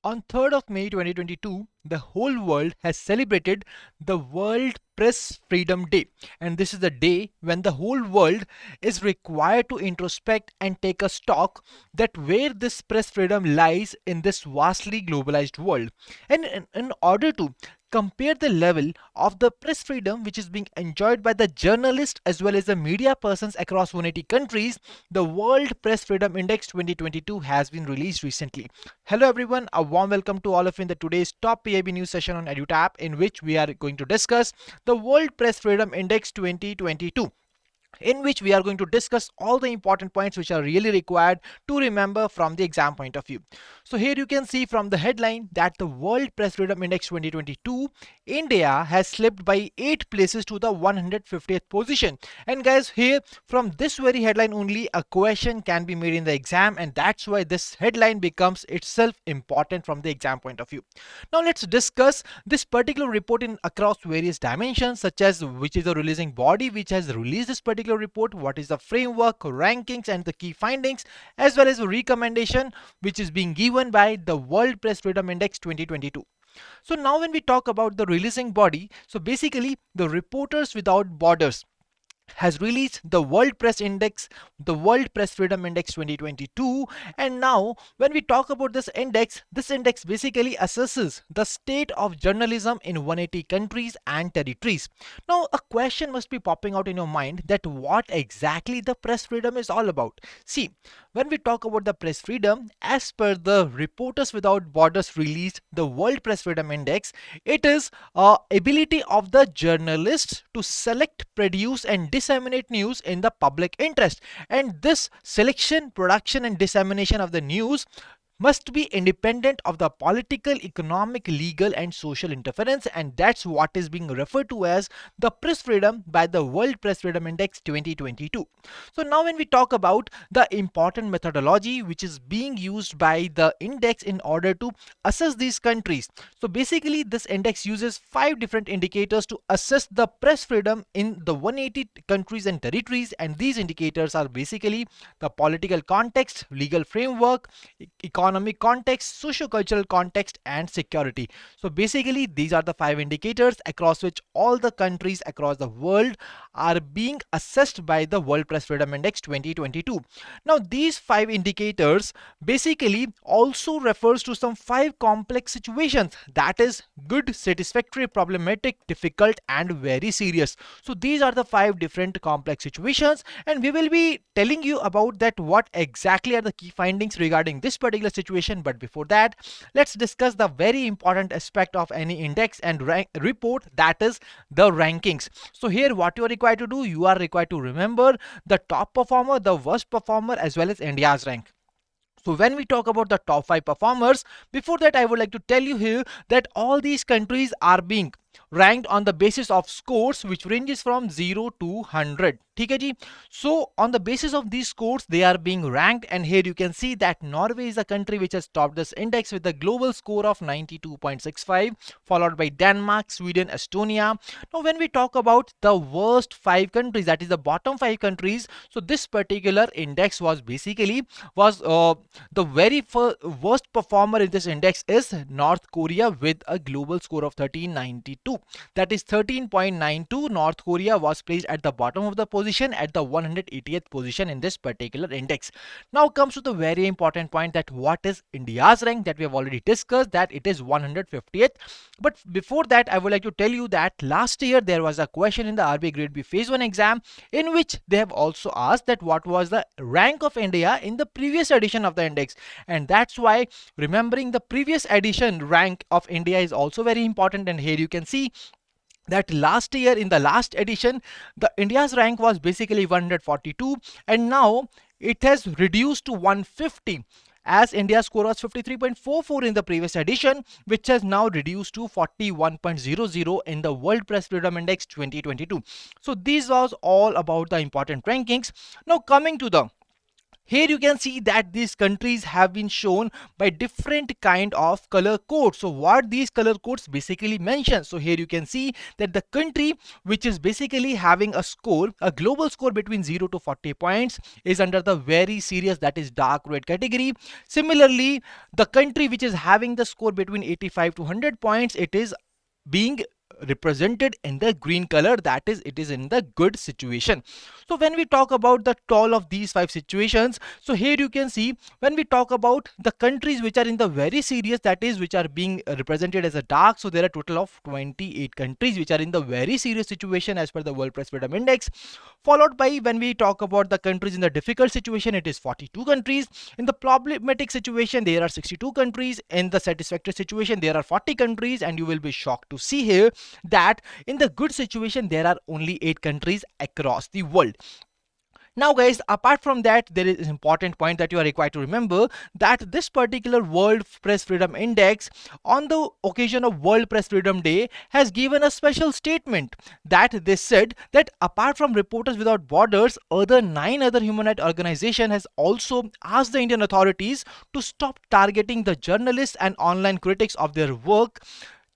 On 3rd of May 2022, the whole world has celebrated the World Press Freedom Day. And this is the day when the whole world is required to introspect and take a stock that where this press freedom lies in this vastly globalized world. And in order to compare the level of the press freedom which is being enjoyed by the journalists as well as the media persons across 180 countries, the World Press Freedom Index 2022 has been released recently. Hello everyone, a warm welcome to all of you in the today's top PIB news session on EduTap, in which we are going to discuss the World Press Freedom Index 2022, in which we are going to discuss all the important points which are really required to remember from the exam point of view. So here you can see from the headline that the World Press Freedom Index 2022, India has slipped by 8 places to the 150th position. And guys, here from this very headline only a question can be made in the exam, and that's why this headline becomes itself important from the exam point of view. Now let's discuss this particular report in across various dimensions, such as which is the releasing body which has released this particular report, what is the framework, rankings and the key findings, as well as a recommendation which is being given by the World Press Freedom Index 2022. So now when we talk about the releasing body, so basically the Reporters Without Borders has released the World Press Index, the World Press Freedom Index 2022. And now when we talk about this index basically assesses the state of journalism in 180 countries and territories. Now a question must be popping out in your mind that what exactly the press freedom is all about. See, when we talk about the press freedom, as per the Reporters Without Borders released the World Press Freedom Index, it is ability of the journalists to select, produce and disseminate news in the public interest. And this selection, production and dissemination of the news must be independent of the political, economic, legal and social interference, and that's what is being referred to as the press freedom by the World Press Freedom Index 2022. So now when we talk about the important methodology which is being used by the index in order to assess these countries, so basically this index uses 5 different indicators to assess the press freedom in the 180 countries and territories, and these indicators are basically the political context, legal framework, economic context, socio-cultural context and security. So basically these are the 5 indicators across which all the countries across the world are being assessed by the World Press Freedom Index 2022. Now these 5 indicators basically also refers to some 5 complex situations, that is good, satisfactory, problematic, difficult and very serious. So these are the 5 different complex situations, and we will be telling you about that what exactly are the key findings regarding this particular situation. But before that, let's discuss the very important aspect of any index and report, that is the rankings. So here what you are required to do, you are required to remember the top performer, the worst performer as well as India's rank. So when we talk about the top 5 performers, before that I would like to tell you here that all these countries are being ranked on the basis of scores which ranges from 0 to 100. ठीक है जी. So on the basis of these scores they are being ranked, and here you can see that Norway is a country which has topped this index with a global score of 92.65, followed by Denmark, Sweden, Estonia. Now when we talk about the worst 5 countries, that is the bottom 5 countries, so this particular index was basically the very worst performer in this index is North Korea with a global score of 1392. That is 13.92. North Korea was placed at the bottom of the position, at the 180th position in this particular index. Now comes to the very important point, that what is India's rank, that we have already discussed, that it is 150th. But before that I would like to tell you that last year there was a question in the RBI Grade B Phase 1 exam in which they have also asked that what was the rank of India in the previous edition of the index, and that's why remembering the previous edition rank of India is also very important. And here you can see that last year in the last edition the India's rank was basically 142, and now it has reduced to 150, as India's score was 53.44 in the previous edition, which has now reduced to 41.00 in the World Press Freedom Index 2022. So this was all about the important rankings. Now coming to the Here you can see that these countries have been shown by different kind of color codes. So what these color codes basically mention? So here you can see that the country which is basically having a score, a global score between 0 to 40 points, is under the very serious, that is dark red category. Similarly, the country which is having the score between 85 to 100 points, it is being represented in the green color, that is, it is in the good situation. So when we talk about the total of these 5 situations, so here you can see when we talk about the countries which are in the very serious, that is, which are being represented as a dark, so there are a total of 28 countries which are in the very serious situation as per the World Press Freedom Index. Followed by, when we talk about the countries in the difficult situation, it is 42 countries. In the problematic situation, there are 62 countries. In the satisfactory situation, there are 40 countries. And you will be shocked to see here that in the good situation, there are only 8 countries across the world. Now guys, apart from that, there is an important point that you are required to remember, that this particular World Press Freedom Index, on the occasion of World Press Freedom Day, has given a special statement that they said that apart from Reporters Without Borders, other 9 other human rights organizations has also asked the Indian authorities to stop targeting the journalists and online critics of their work.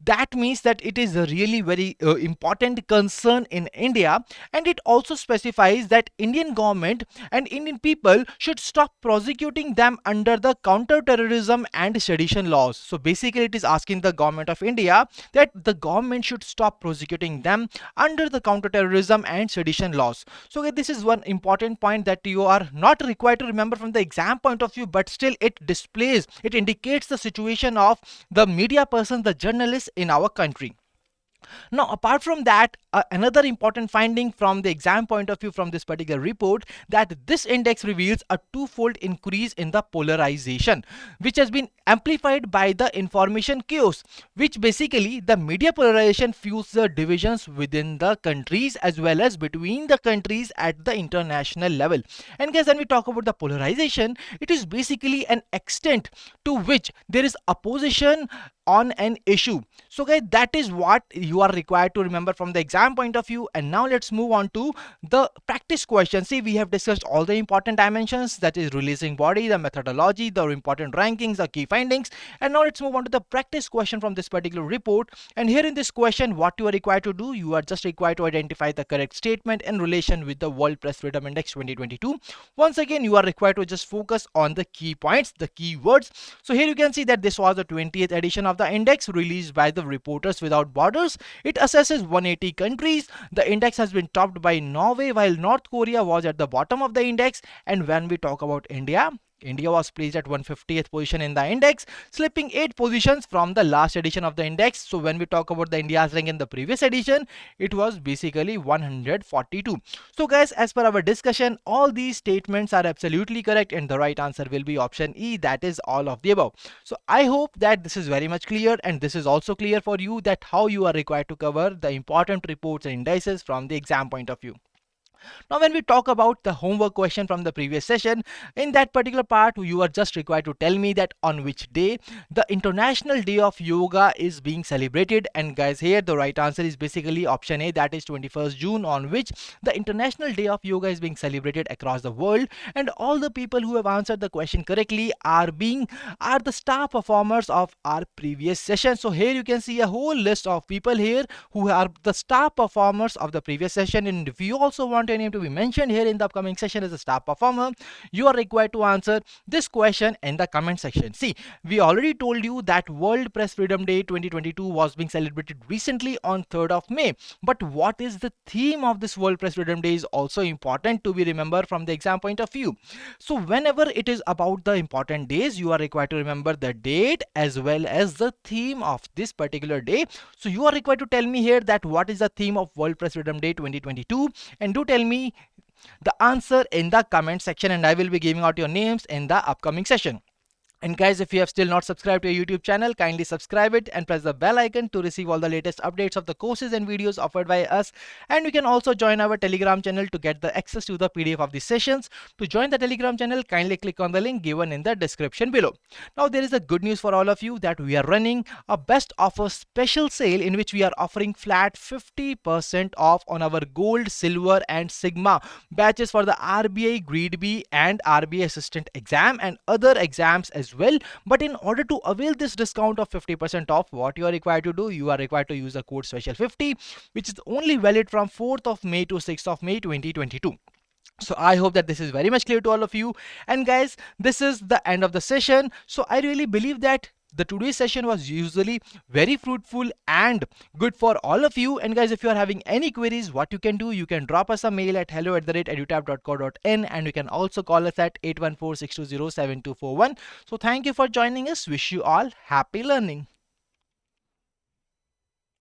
That means that it is a really very important concern in India, and it also specifies that Indian government and Indian people should stop prosecuting them under the counter-terrorism and sedition laws. So basically it is asking the government of India that the government should stop prosecuting them under the counter-terrorism and sedition laws. So okay, this is one important point that you are not required to remember from the exam point of view, but still it displays, it indicates the situation of the media persons, the journalists in our country. Now, apart from that, another important finding from the exam point of view from this particular report, that this index reveals a twofold increase in the polarization, which has been amplified by the information chaos, which basically the media polarization fuels the divisions within the countries as well as between the countries at the international level. And guys, when we talk about the polarization, it is basically an extent to which there is opposition on an issue. So guys, that is what you are required to remember from the exam point of view. And now let's move on to the practice questions. See, we have discussed all the important dimensions, that is releasing body, the methodology, the important rankings, the key findings. And now let's move on to the practice question from this particular report. And here in this question, what you are required to do, you are just required to identify the correct statement in relation with the World Press Freedom Index 2022. Once again, you are required to just focus on the key points, the key words. So here you can see that this was the 20th edition of the index released by the Reporters Without Borders. It assesses 180 countries. The index has been topped by Norway, while North Korea was at the bottom of the index. And when we talk about India, India was placed at 150th position in the index, slipping 8 positions from the last edition of the index. So when we talk about the India's rank in the previous edition, it was basically 142. So guys, as per our discussion, all these statements are absolutely correct, and the right answer will be option E, that is all of the above. So I hope that this is very much clear, and this is also clear for you that how you are required to cover the important reports and indices from the exam point of view. Now, when we talk about the homework question from the previous session, in that particular part, you are just required to tell me that on which day the International Day of Yoga is being celebrated. And guys, here the right answer is basically option A, that is 21st June, on which the International Day of Yoga is being celebrated across the world. And all the people who have answered the question correctly are the star performers of our previous session. So here you can see a whole list of people here who are the star performers of the previous session. And if you also want your name to be mentioned here in the upcoming session as a star performer, you are required to answer this question in the comment section. See, we already told you that World Press Freedom Day 2022 was being celebrated recently on 3rd of May. But what is the theme of this World Press Freedom Day is also important to be remembered from the exam point of view. So whenever it is about the important days, you are required to remember the date as well as the theme of this particular day. So you are required to tell me here that what is the theme of World Press Freedom Day 2022, and do tell me the answer in the comment section, and I will be giving out your names in the upcoming session. And guys, if you have still not subscribed to your YouTube channel, kindly subscribe it and press the bell icon to receive all the latest updates of the courses and videos offered by us. And you can also join our Telegram channel to get the access to the PDF of the sessions. To join the Telegram channel, kindly click on the link given in the description below. Now there is a good news for all of you that we are running a best offer special sale in which we are offering flat 50% off on our gold, silver and sigma batches for the RBI Grade B and RBI assistant exam and other exams as well. But in order to avail this discount of 50% off, what you are required to do, you are required to use the code special 50, which is only valid from 4th of May to 6th of May 2022. So I hope that this is very much clear to all of you. And guys, this is the end of the session. So I really believe that the today's session was usually very fruitful and good for all of you. And guys, if you are having any queries, what you can do, you can drop us a mail at hello@edutap.co.in, and you can also call us at 814-620-7241. So thank you for joining us. Wish you all happy learning.